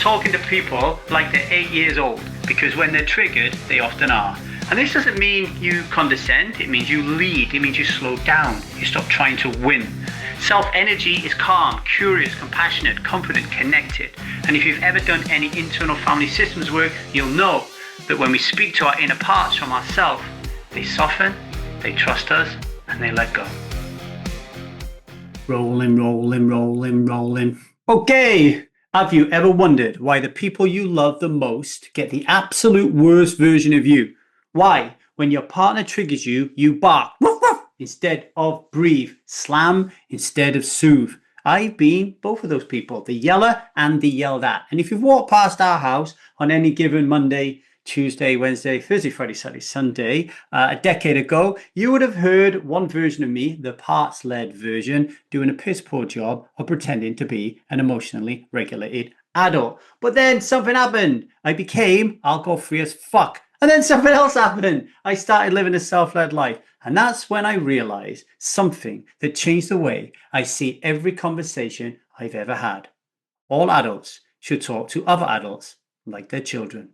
talking to people like they're 8 years old, because when they're triggered, they often are. And this doesn't mean you condescend, it means you lead, it means you slow down, you stop trying to win. Self-energy is calm, curious, compassionate, confident, connected. And if you've ever done any internal family systems work, you'll know that when we speak to our inner parts from ourselves, they soften, they trust us, and they let go. Rolling, rolling, rolling, rolling. Okay, have you ever wondered why the people you love the most get the absolute worst version of you? Why, when your partner triggers you, you bark woof, woof, instead of breathe, slam instead of soothe? I've been both of those people, the yeller and the yelled at. And if you've walked past our house on any given Monday, Tuesday, Wednesday, Thursday, Friday, Saturday, Sunday, a decade ago, you would have heard one version of me, the parts-led version, doing a piss-poor job of pretending to be an emotionally regulated adult. But then something happened. I became alcohol-free as fuck. And then something else happened. I started living a self-led life. And that's when I realized something that changed the way I see every conversation I've ever had. All adults should talk to other adults like their children.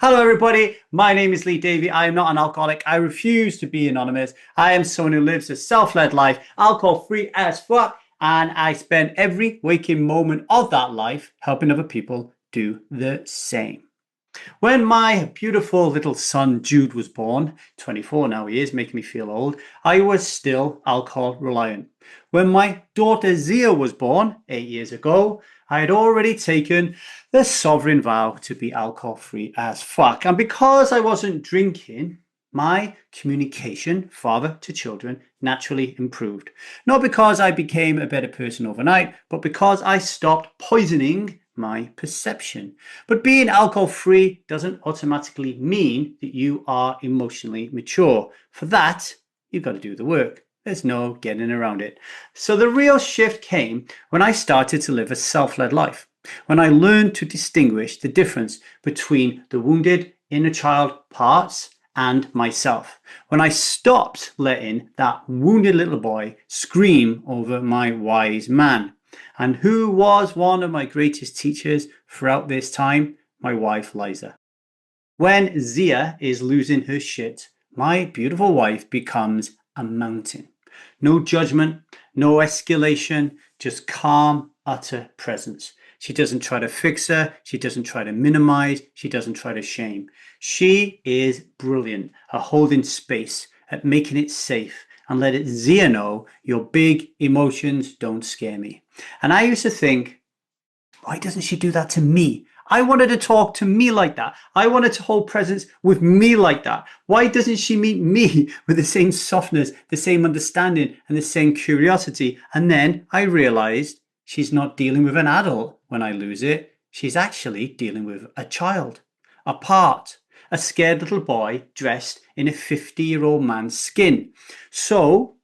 Hello everybody, my name is Lee Davey. I am not an alcoholic. I refuse to be anonymous. I am someone who lives a self-led life, alcohol-free as fuck, and I spend every waking moment of that life helping other people do the same. When my beautiful little son Jude was born, 24 now he is, making me feel old, I was still alcohol reliant. When my daughter Zia was born 8 years ago, I had already taken the sovereign vow to be alcohol free as fuck. And because I wasn't drinking, my communication, father to children, naturally improved. Not because I became a better person overnight, but because I stopped poisoning my perception. But being alcohol free doesn't automatically mean that you are emotionally mature. For that, you've got to do the work. There's no getting around it. So the real shift came when I started to live a self-led life, when I learned to distinguish the difference between the wounded inner child parts and myself, when I stopped letting that wounded little boy scream over my wise man. And who was one of my greatest teachers throughout this time? My wife, Liza. When Zia is losing her shit, my beautiful wife becomes a mountain. No judgment, no escalation, just calm, utter presence. She doesn't try to fix her. She doesn't try to minimize. She doesn't try to shame. She is brilliant at holding space, at making it safe, and let it Zia know your big emotions don't scare me. And I used to think, why doesn't she do that to me? I wanted to talk to me like that. I wanted to hold presence with me like that. Why doesn't she meet me with the same softness, the same understanding, and the same curiosity? And then I realized she's not dealing with an adult when I lose it. She's actually dealing with a child, a part, a scared little boy dressed in a 50-year-old man's skin. So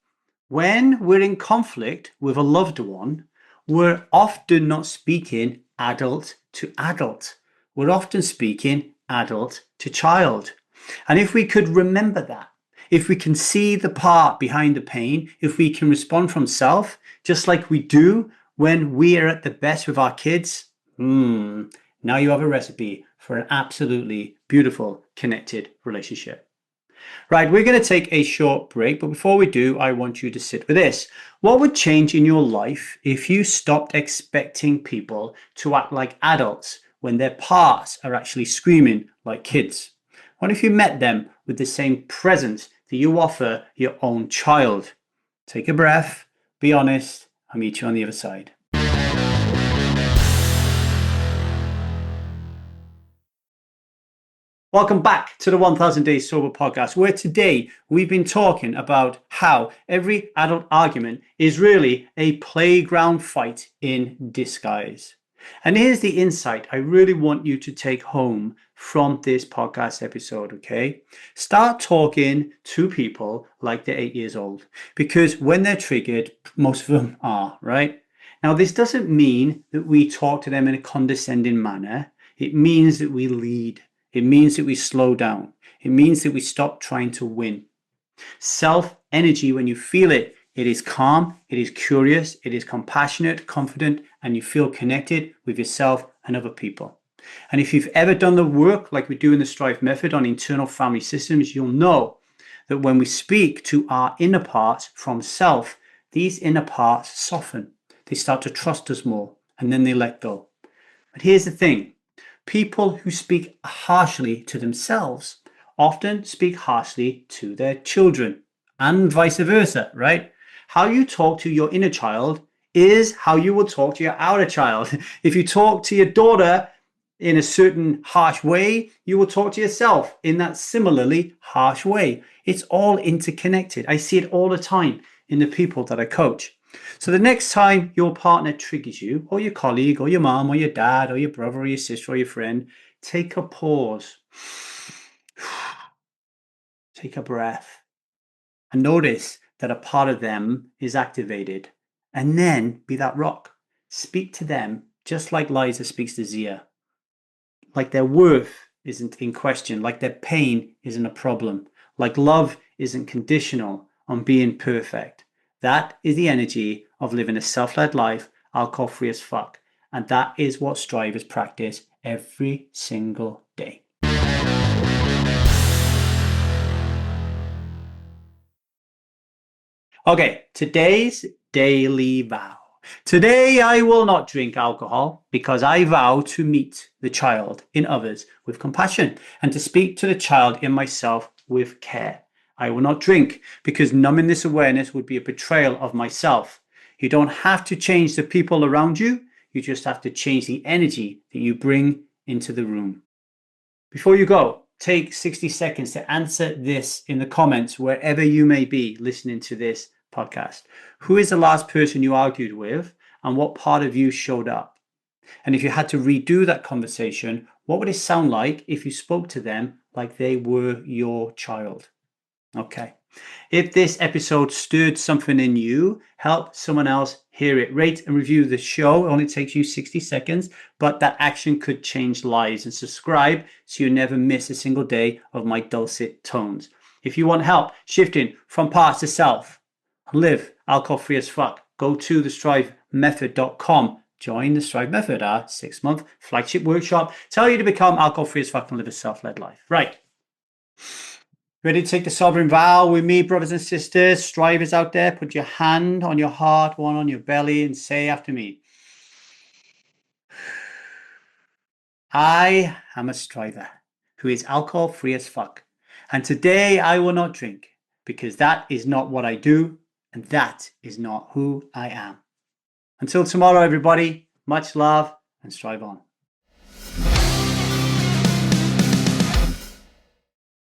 when we're in conflict with a loved one, we're often not speaking adult to adult. We're often speaking adult to child. And if we could remember that, if we can see the part behind the pain, if we can respond from self, just like we do when we are at the best with our kids, now you have a recipe for an absolutely beautiful connected relationship. Right, we're going to take a short break, but before we do, I want you to sit with this. What would change in your life if you stopped expecting people to act like adults when their parts are actually screaming like kids? What if you met them with the same presence that you offer your own child? Take a breath, be honest, I'll meet you on the other side. Welcome back to the 1000 Days Sober podcast, where today we've been talking about how every adult argument is really a playground fight in disguise. And here's the insight I really want you to take home from this podcast episode, okay? Start talking to people like they're 8 years old, because when they're triggered, most of them are, right? Now, this doesn't mean that we talk to them in a condescending manner. It means that we lead. It means that we slow down. It means that we stop trying to win. Self-energy, when you feel it, It is calm, it is curious, it is compassionate, confident, and you feel connected with yourself and other people. And if you've ever done the work like we do in the Strive method on internal family systems, you'll know that when we speak to our inner parts from self, these inner parts soften. They start to trust us more, and then they let go. But here's the thing. People who speak harshly to themselves often speak harshly to their children, and vice versa, right? How you talk to your inner child is how you will talk to your outer child. If you talk to your daughter in a certain harsh way, you will talk to yourself in that similarly harsh way. It's all interconnected. I see it all the time in the people that I coach. So the next time your partner triggers you, or your colleague, or your mom, or your dad, or your brother, or your sister, or your friend, take a pause. Take a breath. And notice that a part of them is activated. And then be that rock. Speak to them just like Liza speaks to Zia. Like their worth isn't in question, like their pain isn't a problem, like love isn't conditional on being perfect. That is the energy of living a self-led life, alcohol-free as fuck. And that is what strivers practice every single day. Okay, today's daily vow. Today I will not drink alcohol because I vow to meet the child in others with compassion and to speak to the child in myself with care. I will not drink because numbing this awareness would be a betrayal of myself. You don't have to change the people around you. You just have to change the energy that you bring into the room. Before you go, take 60 seconds to answer this in the comments wherever you may be listening to this podcast. Who is the last person you argued with and what part of you showed up? And if you had to redo that conversation, what would it sound like if you spoke to them like they were your child? Okay. If this episode stirred something in you, help someone else hear it. Rate and review the show. It only takes you 60 seconds, but that action could change lives. And subscribe so you never miss a single day of my dulcet tones. If you want help shifting from past to self, live alcohol-free as fuck, go to thestrivemethod.com. Join the Strive Method, our 6-month flagship workshop. Tell you to become alcohol-free as fuck and live a self-led life. Right. Ready to take the sovereign vow with me, brothers and sisters? Strivers out there, put your hand on your heart, one on your belly, and say after me. I am a striver who is alcohol-free as fuck. And today I will not drink because that is not what I do and that is not who I am. Until tomorrow, everybody, much love and strive on.